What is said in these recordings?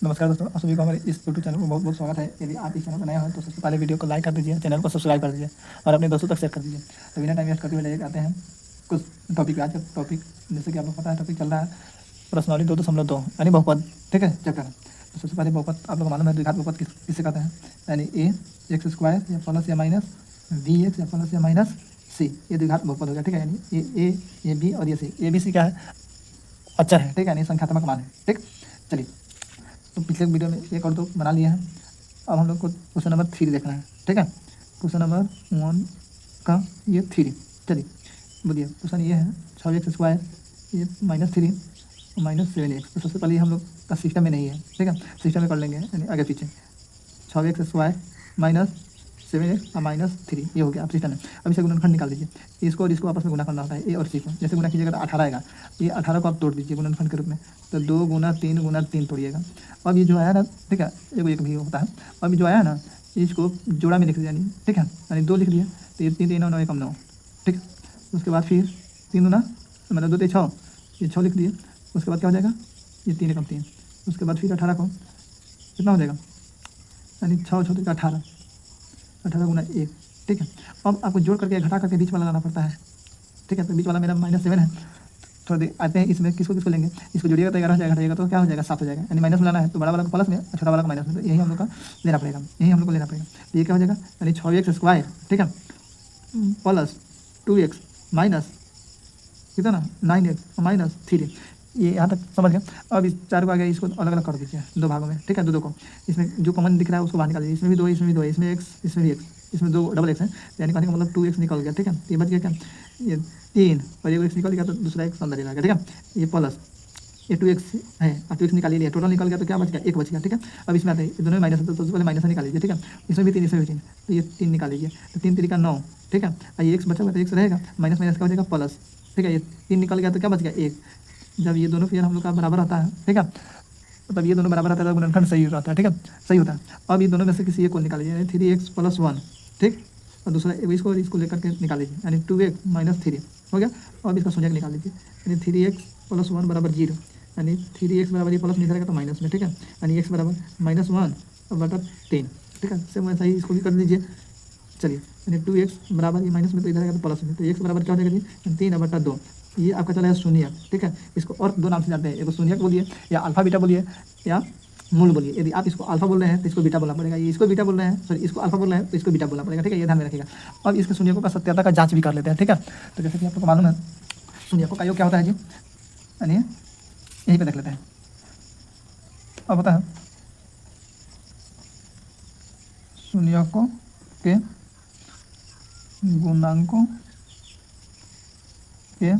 नमस्कार दोस्तों, आप सभी को हमारे इस यूट्यूब चैनल में बहुत बहुत स्वागत है। यदि आप इस चैनल पर नए हो तो सबसे पहले वीडियो को लाइक कर दीजिए, चैनल को सब्सक्राइब कर दीजिए और अपने दोस्तों तक शेयर कर दीजिए। तो बिना टाइम वेस्ट करते हुए लेके आते हैं कुछ टॉपिक। आज का टॉपिक जैसे कि आपको पता है, टॉपिक चल रहा है प्रश्नावली 2.2 यानी बहुपद। ठीक है, चैप्टर। तो सबसे पहले बहुपद आप लोग को मालूम है द्विघात बहुपद किससे कहते हैं, यानी ए एक्स स्क्वायर या प्लस या माइनस बी एक्स या प्लस या माइनस सी, ये द्विघात बहुपद हो गया। ठीक है, यानी ये बी और ये सी। ए बी सी क्या है, अचर है। ठीक है, यानी संख्यात्मक मान है। ठीक, चलिए। तो पिछले वीडियो में एक और दो बना लिए हैं। अब हम लोग को क्वेश्चन नंबर 3 देखना है। ठीक है, क्वेश्चन नंबर 1 का ये 3। चलिए बोलिए, क्वेश्चन ये है 6x² ये -3 -7x। तो सबसे पहले हम लोग का सिस्टम में नहीं है। ठीक है, सिस्टम में कर लेंगे, यानी आगे पीछे 6x² -7x और -3 ये हो गया आप सिस्टम में। अब इसे गुणनखंड निकाल दीजिए। इसको और इसको आपस में गुना करना होता है, ए और सी को। जैसे गुना कीजिएगा तो 18 आएगा। ये 18 को आप तोड़ दीजिए गुणनखंड के रूप में, तो 2 गुना 3 तोड़िएगा। अब ये जो आया ना, ठीक है, एक भी होता है। अब जो आया ना, इसको जोड़ा में लिख दिया, यानी ठीक है, यानी 2 लिख दिया। तो ये 3 3 9 1 9। ठीक है, उसके बाद फिर 3 गुना मतलब 2 3 6, ये 6 लिख दिए। उसके बाद क्या हो जाएगा, ये 3 1 3। उसके बाद फिर 18 को कितना हो जाएगा, यानी 6 6 18, 18 गुना 1। ठीक है, अब आपको जोड़ करके घटा करके बीच वाला लाना पड़ता है। ठीक है, तो बीच वाला मेरा -7 है। थोड़ा देर आते हैं इसमें, किसको किसको लेंगे, इसको जोड़िएगा तो 11 हो जाएगा, घटाइएगा तो क्या हो जाएगा 7 हो जाएगा। यानी माइनस में लाना है तो बड़ा वाला को प्लस में और छोटा वाला को माइनस में। तो यही हम लोग का लेना पड़ेगा, यही हम लोग को लेना पड़ेगा। तो ये क्या हो जाएगा, यानी 6x², ठीक है, प्लस 2x माइनस कितना ना 9x माइनस 3। ये यहाँ तक समझ गए। अब इस 4 को आ गया, इसको अलग अलग कर दीजिए 2 भागों में। ठीक है, 2 2 को इसमें जो कॉमन दिख रहा है उसको बाहर निकाल दीजिए। इसमें भी 2 इसमें भी 2 इसमें x इसमें भी x, इसमें 2 डबल x है, यानी कहने का मतलब 2x निकल गया। ठीक है, ये बच गया क्या, ये 3 और एक x निकल गया तो दूसरा x अंदर ही रह गया। ठीक है, ये प्लस ये 2x है और 2x निकाल लिया, टोटल निकल गया तो क्या बच गया, 1 बच गया। ठीक है, अब इसमें आते हैं, दोनों में माइनस है तो सबसे पहले माइनस निकाल लीजिए। ठीक है, इसमें भी 3 इसमें भी 3, तो ये 3 निकाल लीजिए। तो 3 3 का 9। ठीक है, और ये x बचा हुआ तो x रहेगा, माइनस माइनस का हो जाएगा प्लस। ठीक है, ये 3 निकल गया तो क्या बच गया, 1। जब ये दोनों फिर हम लोग का बराबर आता है, ठीक है, तब ये दोनों बराबर आता है तो गुणनखंड सही होता है। ठीक है, सही होता है। अब ये दोनों में से किसी एक को निकाल लीजिए, यानी 3x + 1। ठीक, और दूसरा इसको लेकर के निकाल लीजिए, यानी 2x - 3 हो गया। अब इसका शून्य निकाल लीजिए, यानी 3x + 1 = 0, यानी 3x बराबर ये प्लस नहीं करेगा तो माइनस में। ठीक है, यानी x बराबर -1/3। ठीक है, सेम वैसा ही इसको भी कर लीजिए। चलिए, यानी 2x बराबर ये माइनस में तो इधर आएगा तो प्लस में, तो x बराबर क्या हो जाएगा जी, 3/2। ये आपका चला है शून्य। ठीक है, इसको और 2 नाम से जानते हैं, एक शून्य बोलिए या अल्फा बीटा बोलिए या मूल बोलिए। यदि आप इसको अल्फा बोल रहे हैं तो इसको बीटा बोलना पड़ेगा, ये इसको बीटा बोल रहे हैं, सॉरी इसको अल्फा बोल रहे हैं तो इसको बीटा बोलना पड़ेगा। ठीक है, ये ध्यान में रखिएगा। अब इसके शून्यकों का सत्यता का जांच भी कर लेते हैं। ठीक है, तो जैसे कि आपको मालूम है शून्यकों का योग क्या होता है जी, यानी यहीं पे देख लेते हैं। अब होता है शून्यकों के गुणांकों के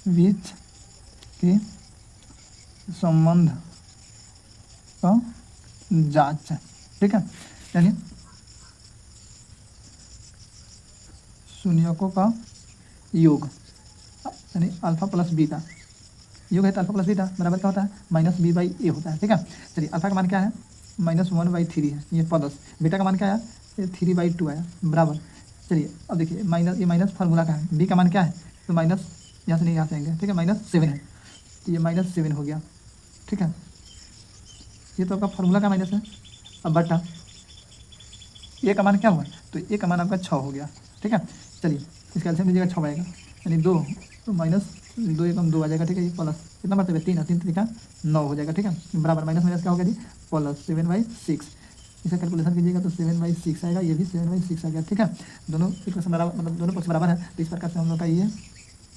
बीच के संबंध का जांच। ठीक है, यानी शून्यकों का योग, यानी अल्फा प्लस बीटा। योग है तो अल्फा प्लस बीटा बराबर क्या होता है, -b/a होता है। ठीक है, चलिए अल्फा का मान क्या है, -1/3 है, ये प्लस बीटा का मान क्या है, ये 3/2 आया बराबर। चलिए अब देखिए, ये माइनस फार्मूला का है, बी का मान क्या है, तो माइनस यहाँ से नहीं, यहाँ से आएंगे। ठीक है, -7 है तो ये -7 हो गया। ठीक है, ये तो आपका फार्मूला का माइनस है। अब बटा ए का मान क्या हुआ, तो ए का मान आपका 6 हो गया। ठीक है, चलिए इसका एलसीएम लीजिएगा, 6 आएगा, यानी 2 तो -2 एकम 2 आ जाएगा। ठीक है, ये प्लस कितना मतलब है, 3 और 3 का 9 हो जाएगा। ठीक है, बराबर माइनस माइनस क्या हो गया जी, प्लस 7/6। इसका कैलकुलेशन कीजिएगा तो 7/6 आएगा, ये भी 7/6 आ गया। ठीक है, दोनों इक्वेशन बराबर, मतलब दोनों पक्ष बराबर है, तो इस प्रकार से हम लोग का ये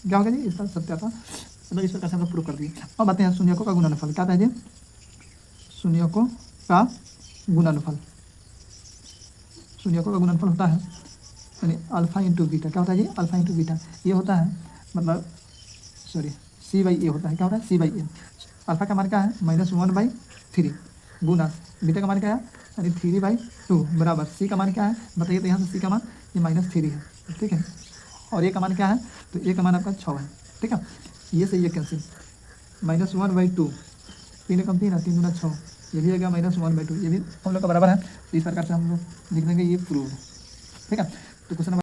क्या होगा जी, इसका सत्याता, मतलब इस प्रकार से हम लोग प्रूव कर दिए। अब आते हैं शून्यकों का गुणनफल। क्या था जी, शून्यकों का गुणनफल। शून्यकों का गुणनफल होता है यानी अल्फा इंटू बीटा। क्या होता है जी, अल्फा इंटू बीटा। ये होता है मतलब सॉरी c/a होता है। क्या होता है, c/a। अल्फा का मान क्या है, -1/3 गुना बीटा का मान क्या है, यानी 3/2 बराबर c का मान क्या है बताइए। तो यहाँ से c का मान ये -3 है। ठीक है, और a का मान क्या है, तो a का मान आपका 6 है। ठीक है, ये सही है कैंसिल, -1/2, 3 एकम 3 3 गुना 6, ये भी आ गया -1/2, ये भी हम लोग का बराबर है। तो इस प्रकार से हम लोग लिख देंगे ये प्रूव। ठीक है, तो क्वेश्चन